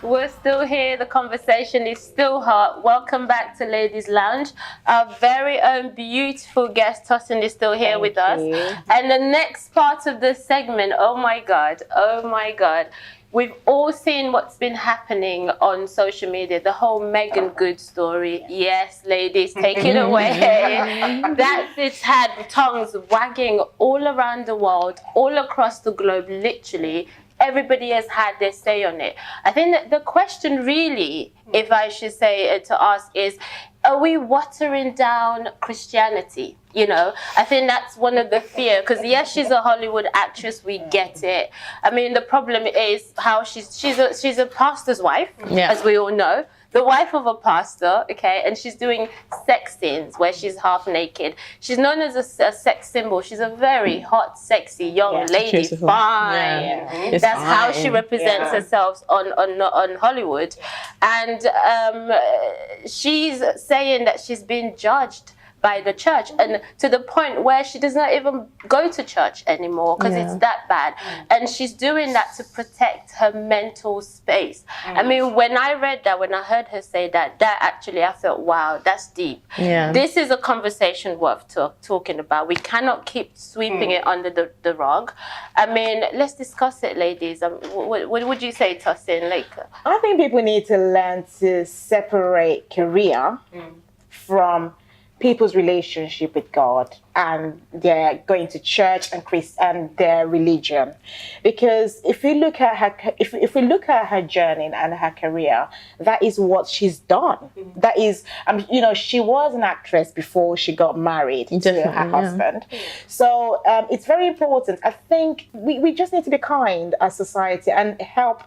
We're still here. The conversation is still hot. Welcome back to Ladies Lounge. Our very own beautiful guest, Tosin, is still here with us. And the next part of this segment, oh my God. We've all seen what's been happening on social media, the whole Megan Good story. Yes, ladies, take it away. It's had tongues wagging all around the world, all across the globe, literally. Everybody has had their say on it. I think that the question really, if I should say to ask, is, are we watering down Christianity? You know, I think that's one of the fear, because yes, she's a Hollywood actress, we get it. I mean, the problem is how she's a pastor's wife, as we all know. The wife of a pastor, okay, and she's doing sex scenes where she's half naked. She's known as a sex symbol. She's a very hot, sexy young lady, beautiful. fine. Yeah. That's how she represents herself on Hollywood, and she's saying that she's been judged by the church, and to the point where she does not even go to church anymore because it's that bad, and she's doing that to protect her mental space. I mean, when I heard her say that actually I felt, wow, that's deep. This is a conversation worth talking about. We cannot keep sweeping it under the rug. I mean, let's discuss it, ladies. What would you say, Tosin? I think people need to learn to separate career from people's relationship with God and their going to church and their religion, because if we look at her journey and her career, that is what she's done. That is, she was an actress before she got married to her husband. So it's very important. I think we just need to be kind as society and help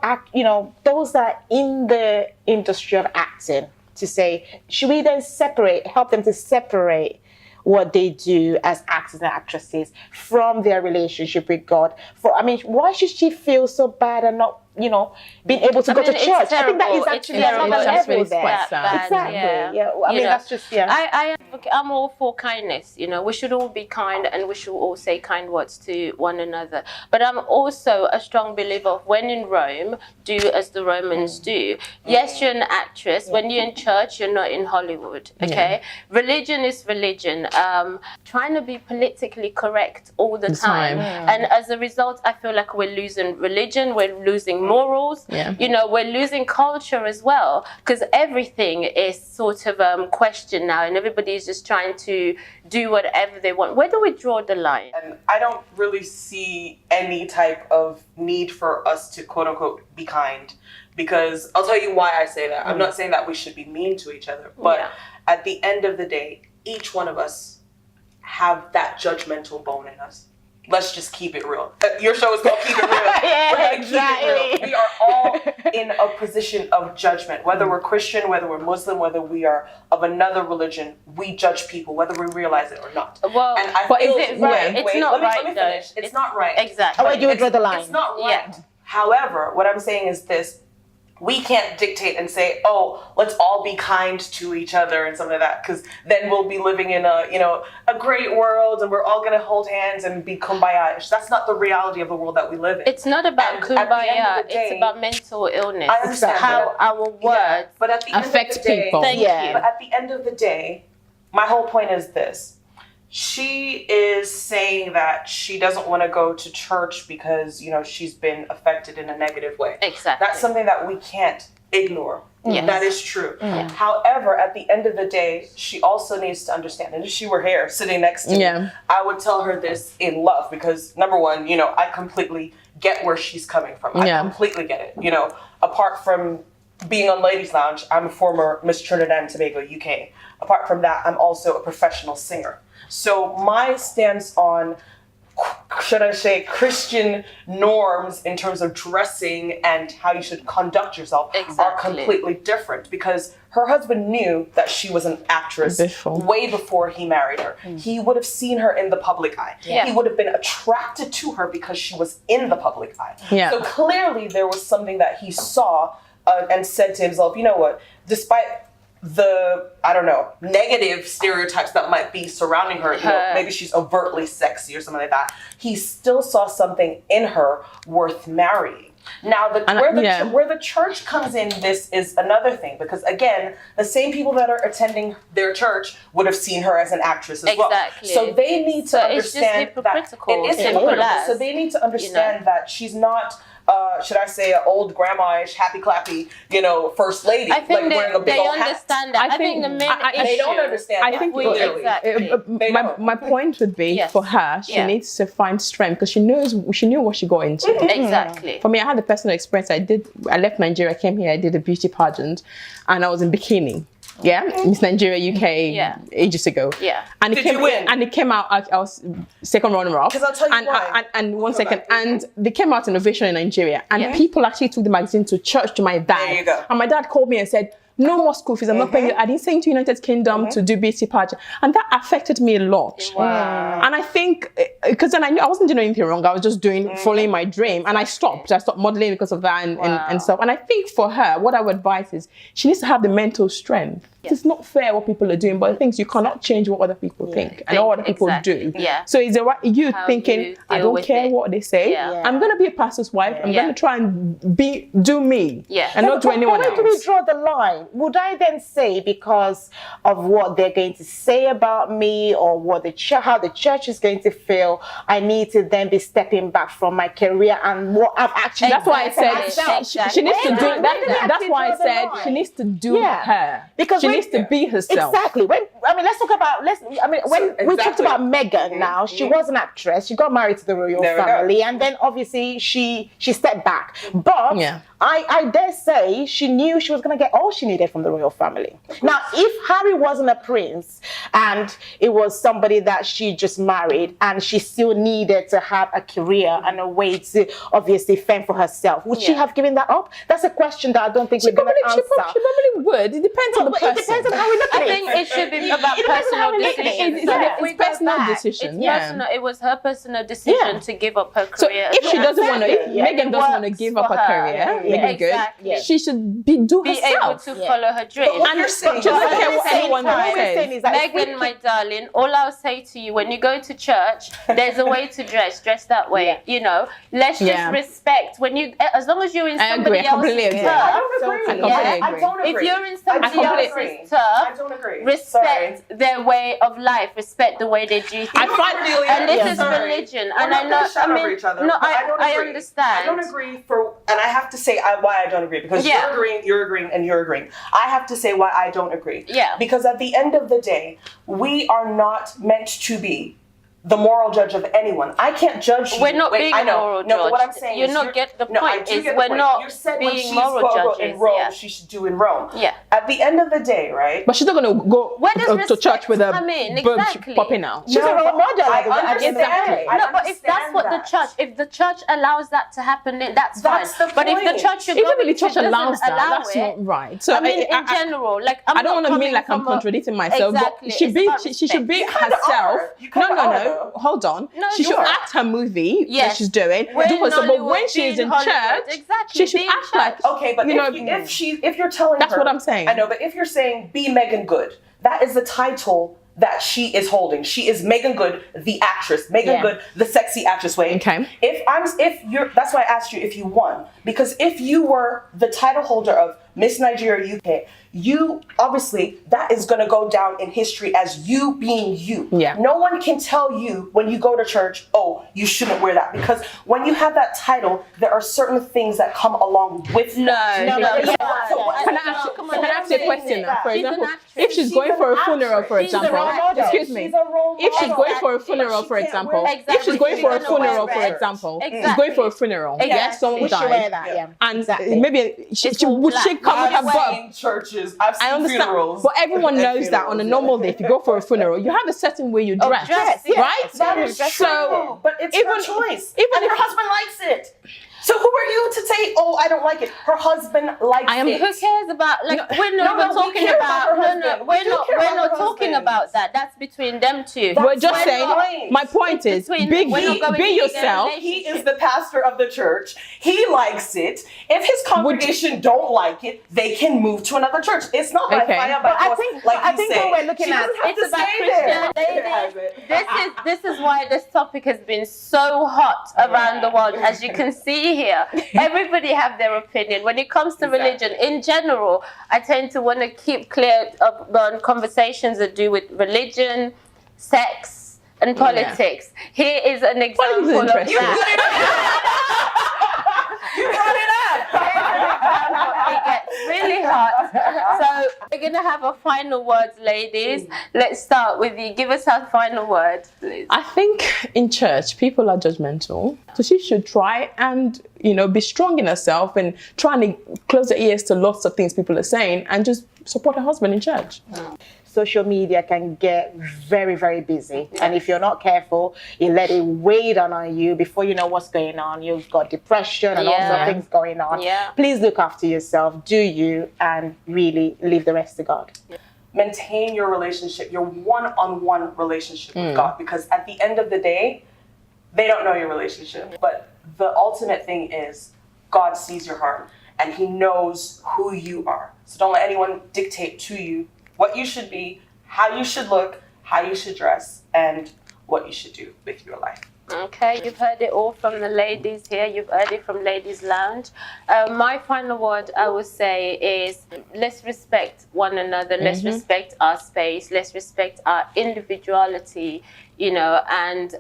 act. Those that are in the industry of acting, to say, should we then help them to separate what they do as actors and actresses from their relationship with God? Why should she feel so bad and not, being able to go to church? Terrible. I think that is actually another level there. Exactly. That's just, I'm all for kindness. We should all be kind, and we should all say kind words to one another. But I'm also a strong believer of, when in Rome, do as the Romans do. Yes, you're an actress. When you're in church, you're not in Hollywood. Okay, religion is religion. Trying to be politically correct all the time, and as a result, I feel like we're losing religion. We're losing morals. We're losing culture as well, because everything is sort of questioned now, and everybody is just trying to do whatever they want. Where do we draw the line? And I don't really see any type of need for us to quote unquote be kind, because I'll tell you why I say that. I'm not saying that we should be mean to each other, but at the end of the day, each one of us have that judgmental bone in us. Let's just keep it real. Your show is called Keep It Real. We're going to keep it real. We are all in a position of judgment. Whether we're Christian, whether we're Muslim, whether we are of another religion, we judge people, whether we realize it or not. Well, and I but feel, is it right? It's not right, let me finish. It's not right. Exactly. Where do you draw the line? It's not right. However, what I'm saying is this. We can't dictate and say, oh, let's all be kind to each other and something like that, because then we'll be living in a great world and we're all going to hold hands and be kumbaya-ish. That's not the reality of the world that we live in. It's not about kumbaya. It's about mental illness. I understand. How our words affect people. Thank you. But at the end of the day, my whole point is this. She is saying that she doesn't want to go to church because, she's been affected in a negative way. Exactly. That's something that we can't ignore. Yes. That is true. However, at the end of the day, she also needs to understand, and if she were here sitting next to me, I would tell her this in love, because number one, I completely get where she's coming from. I completely get it. Apart from being on Ladies Lounge, I'm a former Miss Trinidad and Tobago, UK. Apart from that, I'm also a professional singer. So my stance on, should I say, Christian norms in terms of dressing and how you should conduct yourself are completely different, because her husband knew that she was an actress way before he married her. He would have seen her in the public eye. He would have been attracted to her because she was in the public eye. So clearly there was something that he saw and said to himself, you know what, despite the, negative stereotypes that might be surrounding her, maybe she's overtly sexy or something like that, he still saw something in her worth marrying. Now, where the church comes in, this is another thing, because again, the same people that are attending their church would have seen her as an actress as well. So they need to understand that it is hypocritical. So they need to understand that she's not, should I say, an old grandma-ish, happy clappy, first lady. I think wearing a big they old understand hat. that. I think the main issue, they don't understand. I think my point would be for her, she needs to find strength because she knew what she got into. Exactly. For me, I had a personal experience. I left Nigeria, came here, I did a beauty pageant, and I was in bikini. Yeah, Miss Nigeria UK ages ago. Yeah, and it came out. I was second runner-up. Because I'll tell you why. And one second, and they came out in Ovation in Nigeria, and people actually took the magazine to church to my dad. There you go. And my dad called me and said, no more school fees. I'm not paying you. I didn't send to United Kingdom to do beauty pageant. And that affected me a lot. Wow. And I think, because then I knew I wasn't doing anything wrong. I was just following my dream. And I stopped. I stopped modeling because of that and stuff. And I think for her, what I would advise is she needs to have the mental strength. It's not fair what people are doing, but the things you cannot change what other people think and what other people do. Yeah. So it's you thinking, I don't care what they say. Yeah. I'm going to be a pastor's wife. I'm going to try and do me and not do anyone else. Where do we draw the line? Would I then say because of what they're going to say about me or what how the church is going to feel, I need to then be stepping back from my career and what I've actually That's why I said she needs to do that. That's why I said she needs to do her. Because she needs to be herself. Exactly. Let's talk about when we talked about Meghan now, she was an actress. She got married to the royal family, and then obviously she stepped back. But I dare say she knew she was going to get all she needed from the royal family. Now, if Harry wasn't a prince and it was somebody that she just married and she still needed to have a career and a way to obviously fend for herself, would she have given that up? That's a question that I don't think we're going to answer. She probably would. It depends on the person. It depends on how we look at it. I think it should be about personal decisions. It's personal decision. It was her personal decision to give up her career. So if she doesn't want to, if Meghan doesn't want to give up her career, she should do herself. Able to follow her dream. And you're saying, just don't care what anyone says. Megan, my darling, all I'll say to you, when you go to church, there's a way to dress that way. Let's just respect as long as you're in somebody else's turf. I don't agree. If you're in somebody else's turf, respect their way of life, respect the way they do things. And this is religion. And I know, I understand. I don't agree and I have to say why I don't agree, because you're agreeing, and you're agreeing. I have to say why I don't agree. Yeah. Because at the end of the day, we are not meant to be the moral judge of anyone. I can't judge you. We're not being a moral judge. No, but what I'm saying is the point is we're not being moral judges. In Rome, she should do in Rome. Yeah. At the end of the day, right? But she's not going to go to church with a boob popping out. She's a role model. But if that's what if the church allows that to happen, then that's fine. But if the church allows that, that's not right. So in general, I don't want to mean like I'm contradicting myself, but she should be herself. No. Hold on. She should act her movie that she's doing. But when she's in church, she should act like. Okay, but if you're telling her, that's what I'm saying. I know, but if you're saying be Megan Good, that is the title that she is holding. She is Megan Good, the actress. Megan Good, the sexy actress way. Okay. That's why I asked you if you won, because if you were the title holder of Miss Nigeria UK, you obviously, that is going to go down in history as you being you. Yeah. No one can tell you when you go to church, oh, you shouldn't wear that, because when you have that title, there are certain things that come along with that. Can I ask you a question now? For example, if she's going for a funeral, for example, excuse me, if she's going for a funeral, for example, if she's going for a funeral, for example, she's going for a funeral, someone died, and maybe would she come with her book? Churches. I've seen understand, funerals. but everyone knows that on a normal day, if you go for a funeral, you have a certain way you dress, right? That is true, but it's her choice, and her husband likes it. So who are you to say, oh, I don't like it? Her husband likes it. Who cares about, we're not talking about, we're not talking about that. That's between them two. We're just saying, my point is, be yourself. He is the pastor of the church. He likes it. If his congregation don't like it, they can move to another church. It's not by fire, but I think what we're looking at, it's about Christianity. This is why this topic has been so hot around the world, as you can see here. everybody have their opinion. When it comes to religion, in general, I tend to want to keep clear on conversations that do with religion, sex, and politics. Here is an example of that. You brought it up. It gets really hot. So we're going to have a final word, ladies. Let's start with you. Give us our final word, please. I think in church, people are judgmental. So she should try and, be strong in herself and try and close her ears to lots of things people are saying and just support her husband in church. Social media can get very, very busy. And if you're not careful, you let it weigh down on you. Before you know what's going on, you've got depression and all sorts of things going on. Please look after yourself, do you, and really leave the rest to God. Maintain your relationship, your one-on-one relationship with God, because at the end of the day, they don't know your relationship. But the ultimate thing is God sees your heart and he knows who you are. So don't let anyone dictate to you what you should be, how you should look, how you should dress, and what you should do with your life. Okay, you've heard it all from the ladies here. You've heard it from Ladies Lounge. My final word I would say is let's respect one another. Let's respect our space. Let's respect our individuality, and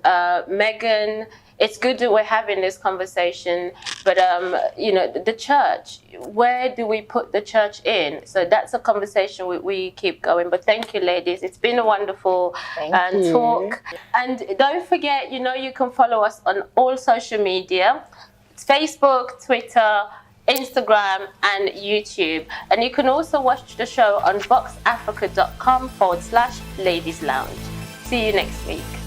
Megan, it's good that we're having this conversation, but the church, where do we put the church in? So that's a conversation we keep going. But thank you, ladies. It's been a wonderful talk. And don't forget, you can follow us on all social media. It's Facebook, Twitter, Instagram, and YouTube. And you can also watch the show on voxafrica.com/Ladies Lounge. See you next week.